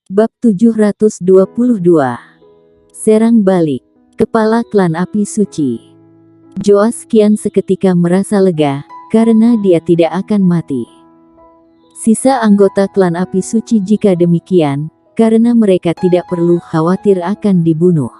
Bab 722. Serang balik. Kepala klan api suci. Joas kian seketika merasa lega, karena dia tidak akan mati. Sisa anggota klan api suci jika demikian, karena mereka tidak perlu khawatir akan dibunuh.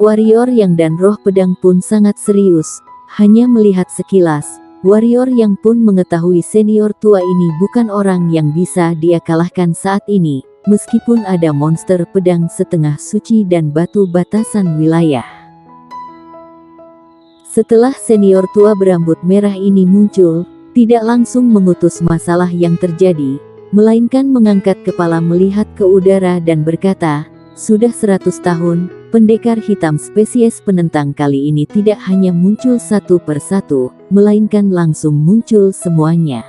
Warrior yang dan roh pedang pun sangat serius, hanya melihat sekilas. Warrior yang pun mengetahui senior tua ini bukan orang yang bisa dia kalahkan saat ini, meskipun ada monster pedang setengah suci dan batu batasan wilayah. Setelah senior tua berambut merah ini muncul, tidak langsung mengutus masalah yang terjadi, melainkan mengangkat kepala melihat ke udara dan berkata, "Sudah 100 tahun, pendekar hitam spesies penentang kali ini tidak hanya muncul satu persatu, melainkan langsung muncul semuanya."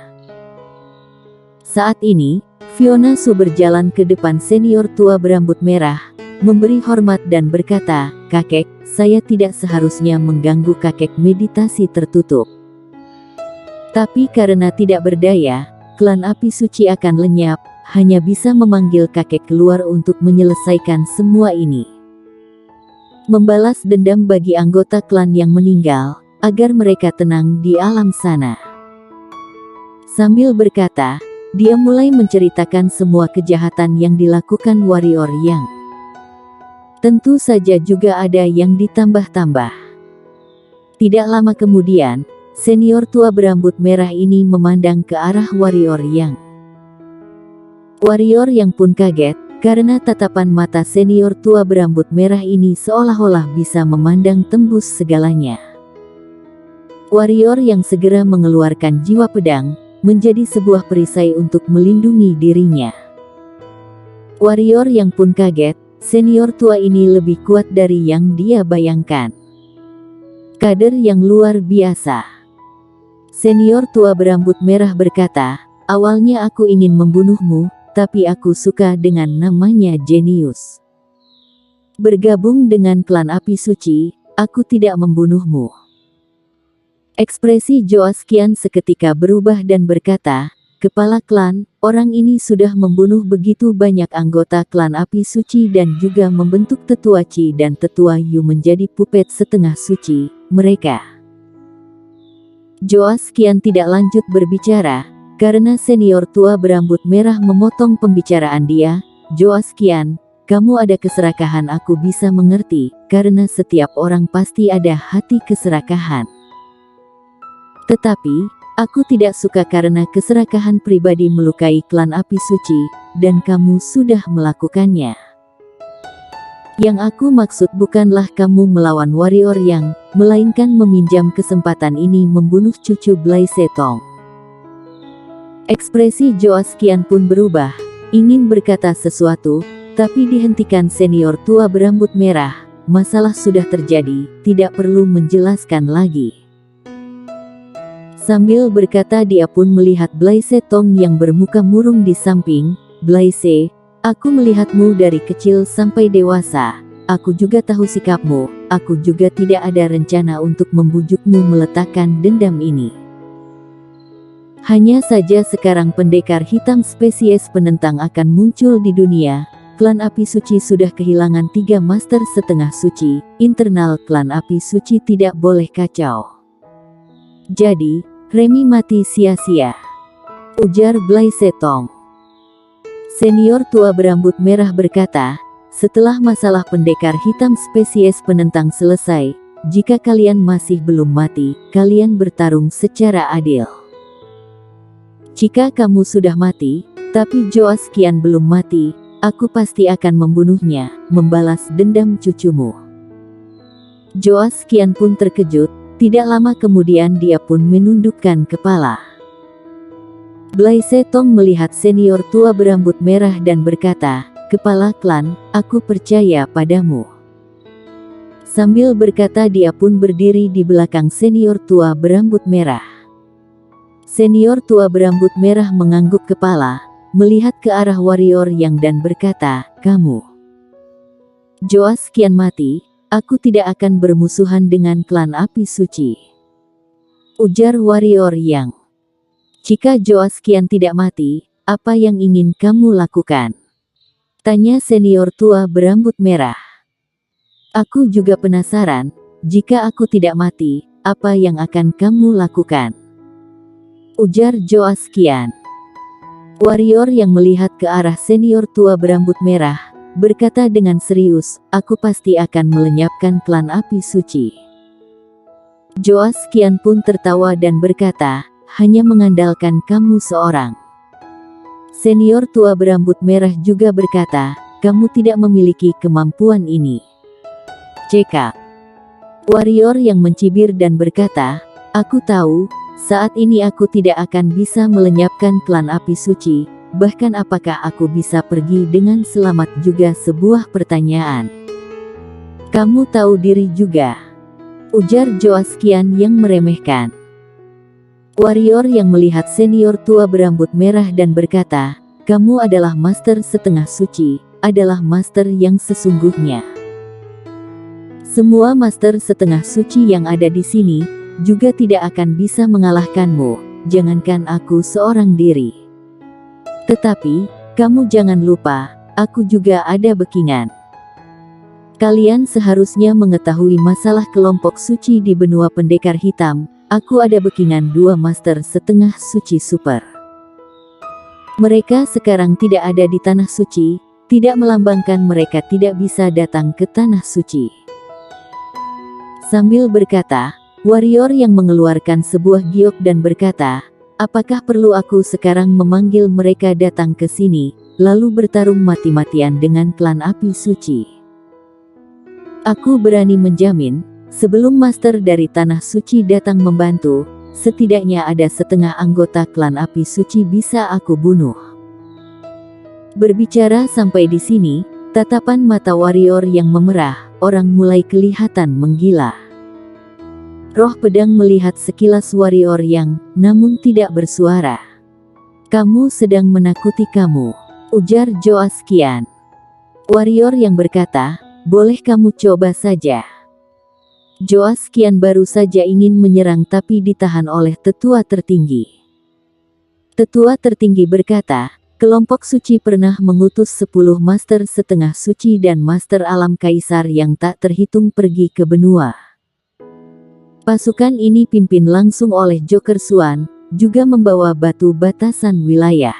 Saat ini, Fiona Su berjalan ke depan senior tua berambut merah, memberi hormat dan berkata, "Kakek, saya tidak seharusnya mengganggu kakek meditasi tertutup. Tapi karena tidak berdaya, klan api suci akan lenyap, hanya bisa memanggil kakek keluar untuk menyelesaikan semua ini. Membalas dendam bagi anggota klan yang meninggal, agar mereka tenang di alam sana." Sambil berkata, dia mulai menceritakan semua kejahatan yang dilakukan warrior yang tentu saja juga ada yang ditambah-tambah. Tidak lama kemudian, senior tua berambut merah ini memandang ke arah warrior yang pun kaget, karena tatapan mata senior tua berambut merah ini seolah-olah bisa memandang tembus segalanya. Warrior yang segera mengeluarkan jiwa pedang, menjadi sebuah perisai untuk melindungi dirinya. Warrior yang pun kaget, senior tua ini lebih kuat dari yang dia bayangkan. Kader yang luar biasa. Senior tua berambut merah berkata, "Awalnya aku ingin membunuhmu, tapi aku suka dengan namanya jenius. Bergabung dengan klan api suci, aku tidak membunuhmu." Ekspresi Joas kian seketika berubah dan berkata, "Kepala klan, orang ini sudah membunuh begitu banyak anggota klan api suci dan juga membentuk tetua Qi dan tetua Yu menjadi puppet setengah suci, mereka." Joas kian tidak lanjut berbicara, karena senior tua berambut merah memotong pembicaraan dia. "Joas kian, kamu ada keserakahan, aku bisa mengerti, karena setiap orang pasti ada hati keserakahan. Tetapi, aku tidak suka karena keserakahan pribadi melukai klan api suci, dan kamu sudah melakukannya. Yang aku maksud bukanlah kamu melawan warrior yang, melainkan meminjam kesempatan ini membunuh cucu Blai Setong." Ekspresi Joas kian pun berubah, ingin berkata sesuatu, tapi dihentikan senior tua berambut merah. "Masalah sudah terjadi, tidak perlu menjelaskan lagi." Sambil berkata dia pun melihat Blai Setong yang bermuka murung di samping. "Blai Se, aku melihatmu dari kecil sampai dewasa. Aku juga tahu sikapmu, aku juga tidak ada rencana untuk membujukmu meletakkan dendam ini. Hanya saja sekarang pendekar hitam spesies penentang akan muncul di dunia. Klan api suci sudah kehilangan 3 master setengah suci, internal klan api suci tidak boleh kacau. Jadi, Remi mati sia-sia," ujar Blai Setong. Senior tua berambut merah berkata, "Setelah masalah pendekar hitam spesies penentang selesai, jika kalian masih belum mati, kalian bertarung secara adil. Jika kamu sudah mati, tapi Joas kian belum mati, aku pasti akan membunuhnya, membalas dendam cucumu." Joas kian pun terkejut. Tidak lama kemudian dia pun menundukkan kepala. Blai Setong melihat senior tua berambut merah dan berkata, "Kepala klan, aku percaya padamu." Sambil berkata dia pun berdiri di belakang senior tua berambut merah. Senior tua berambut merah mengangguk kepala, melihat ke arah warrior yang dan berkata, "Kamu, Joas kian mati, aku tidak akan bermusuhan dengan klan api suci," ujar warrior yang. "Jika Joas kian tidak mati, apa yang ingin kamu lakukan? Tanya senior tua berambut merah. Aku juga penasaran, jika aku tidak mati, apa yang akan kamu lakukan? Ujar Joas Qian. Warrior yang melihat ke arah senior tua berambut merah, berkata dengan serius, aku pasti akan melenyapkan klan api suci. Joas Qian pun tertawa dan berkata, hanya mengandalkan kamu seorang. Senior tua berambut merah juga berkata, kamu tidak memiliki kemampuan ini. CK. Warrior yang mencibir dan berkata, aku tahu, saat ini aku tidak akan bisa melenyapkan klan api suci, bahkan apakah aku bisa pergi dengan selamat juga sebuah pertanyaan. Kamu tahu diri juga. Ujar Joas Qian yang meremehkan. Warrior yang melihat senior tua berambut merah dan berkata, kamu adalah master setengah suci, adalah master yang sesungguhnya. Semua master setengah suci yang ada di sini, juga tidak akan bisa mengalahkanmu, jangankan aku seorang diri. Tetapi, kamu jangan lupa, aku juga ada backingan. Kalian seharusnya mengetahui masalah kelompok suci di benua pendekar hitam. Aku ada backingan 2 master setengah suci super. Mereka sekarang tidak ada di tanah suci, tidak melambangkan mereka tidak bisa datang ke tanah suci. Sambil berkata, warrior yang mengeluarkan sebuah giok dan berkata, apakah perlu aku sekarang memanggil mereka datang ke sini, lalu bertarung mati-matian dengan klan api suci? Aku berani menjamin, sebelum master dari tanah suci datang membantu, setidaknya ada setengah anggota klan api suci bisa aku bunuh. Berbicara sampai di sini, tatapan mata warrior yang memerah, orang mulai kelihatan menggila. Roh pedang melihat sekilas warrior yang, namun tidak bersuara. Kamu sedang menakuti kamu, ujar Joas Qian. Warrior yang berkata, boleh kamu coba saja. Joas Qian baru saja ingin menyerang tapi ditahan oleh tetua tertinggi. Tetua tertinggi berkata, kelompok suci pernah mengutus 10 master setengah suci dan master alam kaisar yang tak terhitung pergi ke benua. Pasukan ini pimpin langsung oleh Joker Xuan, juga membawa batu batasan wilayah.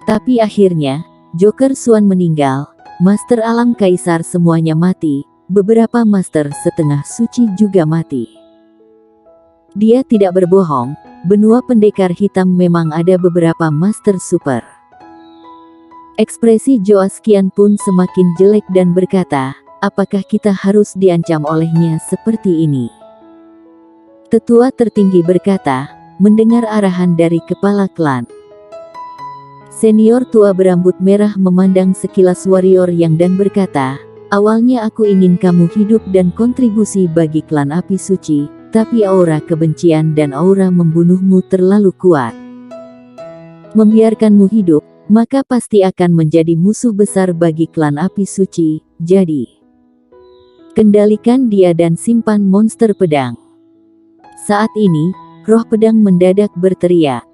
Tapi akhirnya, Joker Xuan meninggal, master alam kaisar semuanya mati. Beberapa master setengah suci juga mati. Dia tidak berbohong, benua pendekar hitam memang ada beberapa master super. Ekspresi Joas Qian pun semakin jelek dan berkata, apakah kita harus diancam olehnya seperti ini? Tetua tertinggi berkata, mendengar arahan dari kepala klan. Senior tua berambut merah memandang sekilas warrior yang dan berkata, awalnya aku ingin kamu hidup dan kontribusi bagi klan api suci, tapi aura kebencian dan aura membunuhmu terlalu kuat. Membiarkanmu hidup, maka pasti akan menjadi musuh besar bagi klan api suci, jadi kendalikan dia dan simpan monster pedang. Saat ini, roh pedang mendadak berteriak.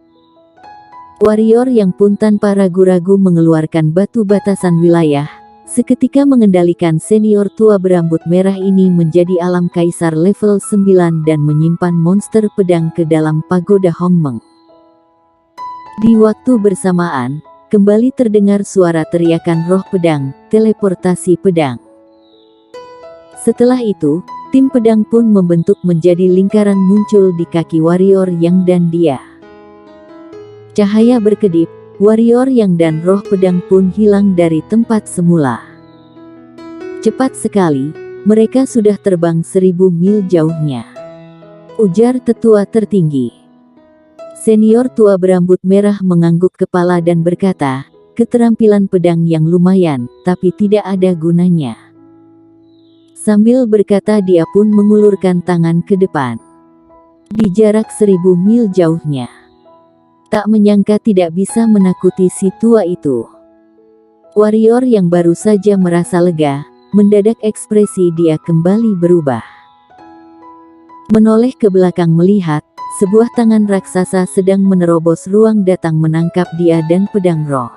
Warrior yang pun tanpa ragu-ragu mengeluarkan batu batasan wilayah, seketika mengendalikan senior tua berambut merah ini menjadi alam kaisar level 9 dan menyimpan monster pedang ke dalam pagoda Hongmeng. Di waktu bersamaan, kembali terdengar suara teriakan roh pedang, teleportasi pedang. Setelah itu, tim pedang pun membentuk menjadi lingkaran muncul di kaki warrior yang dan dia. Cahaya berkedip, warrior yang dan roh pedang pun hilang dari tempat semula. Cepat sekali, mereka sudah terbang 1000 mil jauhnya. Ujar tetua tertinggi. Senior tua berambut merah mengangguk kepala dan berkata, keterampilan pedang yang lumayan, tapi tidak ada gunanya. Sambil berkata dia pun mengulurkan tangan ke depan. Di jarak 1000 mil jauhnya. Tak menyangka tidak bisa menakuti si tua itu. Warrior yang baru saja merasa lega, mendadak ekspresi dia kembali berubah. Menoleh ke belakang melihat, sebuah tangan raksasa sedang menerobos ruang datang menangkap dia dan pedang roh.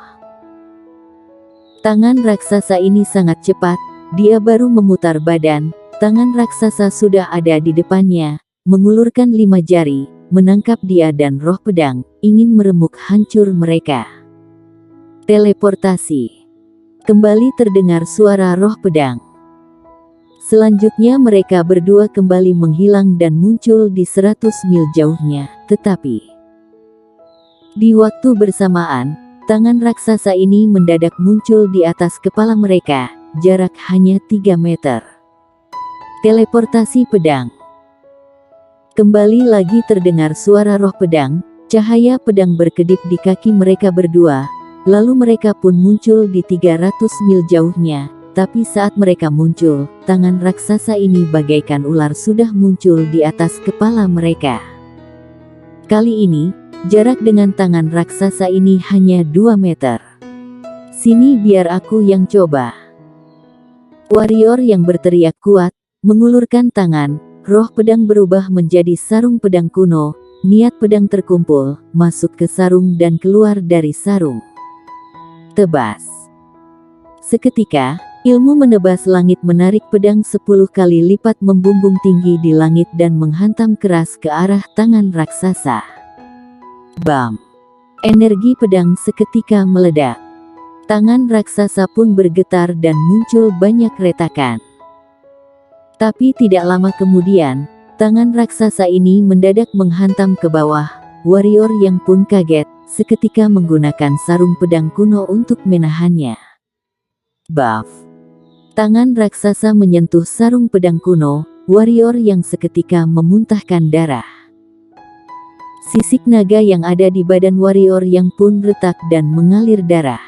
Tangan raksasa ini sangat cepat, dia baru memutar badan, tangan raksasa sudah ada di depannya, mengulurkan 5 jari, menangkap dia dan roh pedang, ingin meremuk hancur mereka. Teleportasi. Kembali terdengar suara roh pedang. Selanjutnya mereka berdua kembali menghilang dan muncul di 100 mil jauhnya, tetapi di waktu bersamaan, tangan raksasa ini mendadak muncul di atas kepala mereka, jarak hanya 3 meter. Teleportasi pedang. Kembali lagi terdengar suara roh pedang, cahaya pedang berkedip di kaki mereka berdua, lalu mereka pun muncul di 300 mil jauhnya, tapi saat mereka muncul, tangan raksasa ini bagaikan ular sudah muncul di atas kepala mereka. Kali ini, jarak dengan tangan raksasa ini hanya 2 meter. Sini biar aku yang coba. Warrior yang berteriak kuat, mengulurkan tangan, roh pedang berubah menjadi sarung pedang kuno, niat pedang terkumpul, masuk ke sarung dan keluar dari sarung. Tebas. Seketika, ilmu menebas langit menarik pedang 10 kali lipat membumbung tinggi di langit dan menghantam keras ke arah tangan raksasa. Bam! Energi pedang seketika meledak. Tangan raksasa pun bergetar dan muncul banyak retakan. Tapi tidak lama kemudian, tangan raksasa ini mendadak menghantam ke bawah. Warrior yang pun kaget, seketika menggunakan sarung pedang kuno untuk menahannya. Buff! Tangan raksasa menyentuh sarung pedang kuno, warrior yang seketika memuntahkan darah. Sisik naga yang ada di badan warrior yang pun retak dan mengalir darah.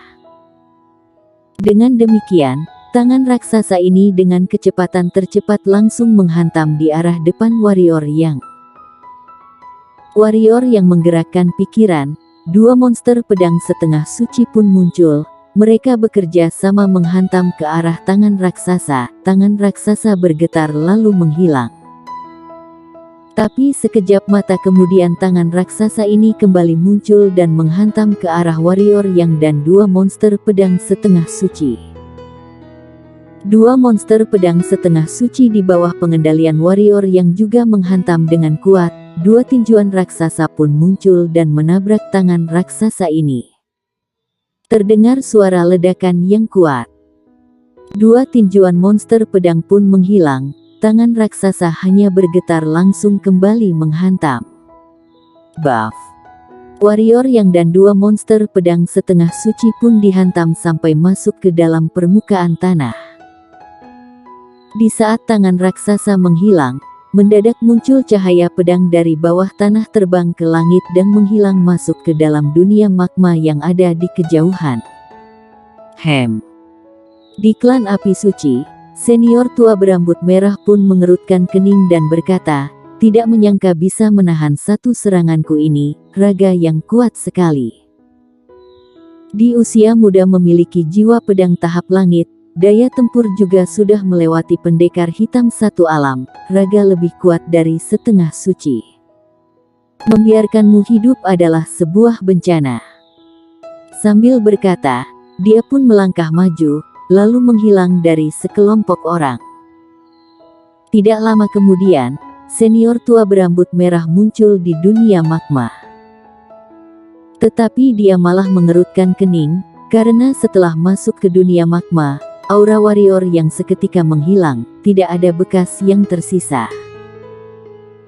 Dengan demikian, tangan raksasa ini dengan kecepatan tercepat langsung menghantam di arah depan warrior yang menggerakkan pikiran. 2 monster pedang setengah suci pun muncul. Mereka bekerja sama menghantam ke arah tangan raksasa bergetar lalu menghilang. Tapi sekejap mata kemudian tangan raksasa ini kembali muncul dan menghantam ke arah warrior yang dan 2 monster pedang setengah suci. 2 monster pedang setengah suci di bawah pengendalian warrior yang juga menghantam dengan kuat. 2 tinjuan raksasa pun muncul dan menabrak tangan raksasa ini. Terdengar suara ledakan yang kuat. 2 tinjuan monster pedang pun menghilang. Tangan raksasa hanya bergetar langsung kembali menghantam. Buff! Warrior yang dan 2 monster pedang setengah suci pun dihantam sampai masuk ke dalam permukaan tanah. Di saat tangan raksasa menghilang, mendadak muncul cahaya pedang dari bawah tanah terbang ke langit dan menghilang masuk ke dalam dunia magma yang ada di kejauhan. Di klan api suci, senior tua berambut merah pun mengerutkan kening dan berkata, tidak menyangka bisa menahan satu seranganku ini, raga yang kuat sekali. Di usia muda memiliki jiwa pedang tahap langit, daya tempur juga sudah melewati pendekar hitam satu alam, raga lebih kuat dari setengah suci. Membiarkanmu hidup adalah sebuah bencana. Sambil berkata, dia pun melangkah maju, lalu menghilang dari sekelompok orang. Tidak lama kemudian, senior tua berambut merah muncul di dunia magma. Tetapi dia malah mengerutkan kening, karena setelah masuk ke dunia magma, aura warrior yang seketika menghilang, tidak ada bekas yang tersisa.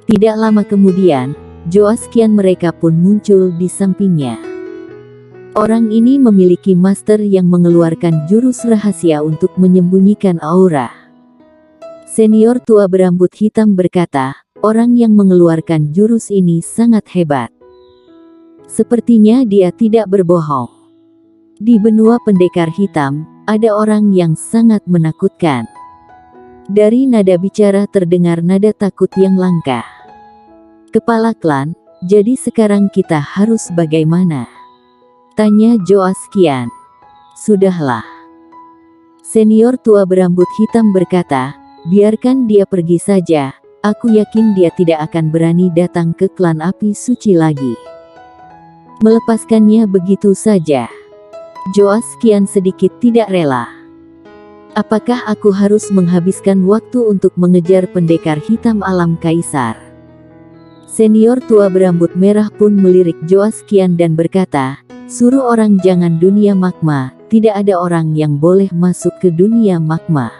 Tidak lama kemudian, Joas kian mereka pun muncul di sampingnya. Orang ini memiliki master yang mengeluarkan jurus rahasia untuk menyembunyikan aura. Senior tua berambut hitam berkata, orang yang mengeluarkan jurus ini sangat hebat. Sepertinya dia tidak berbohong. Di benua pendekar hitam, ada orang yang sangat menakutkan. Dari nada bicara terdengar nada takut yang langka. Kepala klan, jadi sekarang kita harus bagaimana? Tanya Joas kian. Sudahlah. Senior tua berambut hitam berkata, biarkan dia pergi saja, Aku yakin dia tidak akan berani datang ke klan api suci lagi. Melepaskannya begitu saja. Joas kian sedikit tidak rela. Apakah aku harus menghabiskan waktu untuk mengejar pendekar hitam alam kaisar? Senior tua berambut merah pun melirik Joas kian dan berkata, suruh orang jangan dunia magma, tidak ada orang yang boleh masuk ke dunia magma.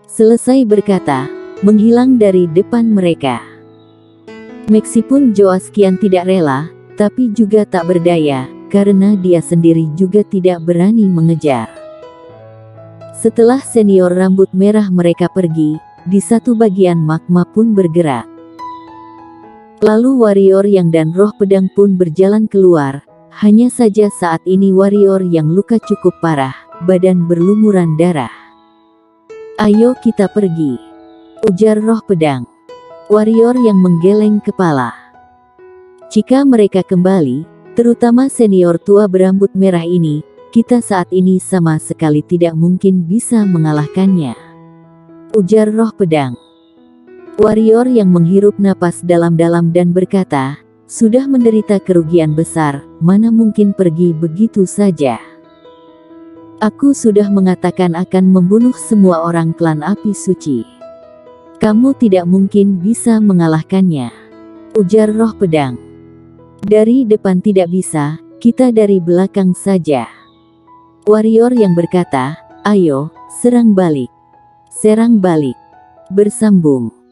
Selesai berkata, menghilang dari depan mereka. Meskipun Joas kian tidak rela, tapi juga tak berdaya, karena dia sendiri juga tidak berani mengejar. Setelah senior rambut merah mereka pergi, di satu bagian magma pun bergerak. Lalu warrior yang dan roh pedang pun berjalan keluar, hanya saja saat ini warrior yang luka cukup parah, badan berlumuran darah. Ayo kita pergi, ujar roh pedang. Warrior yang menggeleng kepala. Jika mereka kembali, terutama senior tua berambut merah ini, kita saat ini sama sekali tidak mungkin bisa mengalahkannya, ujar roh pedang. Warrior yang menghirup napas dalam-dalam dan berkata, sudah menderita kerugian besar, mana mungkin pergi begitu saja. Aku sudah mengatakan akan membunuh semua orang klan api suci. Kamu tidak mungkin bisa mengalahkannya, ujar roh pedang. Dari depan tidak bisa, kita dari belakang saja. Warrior yang berkata, ayo, serang balik. Serang balik. Bersambung.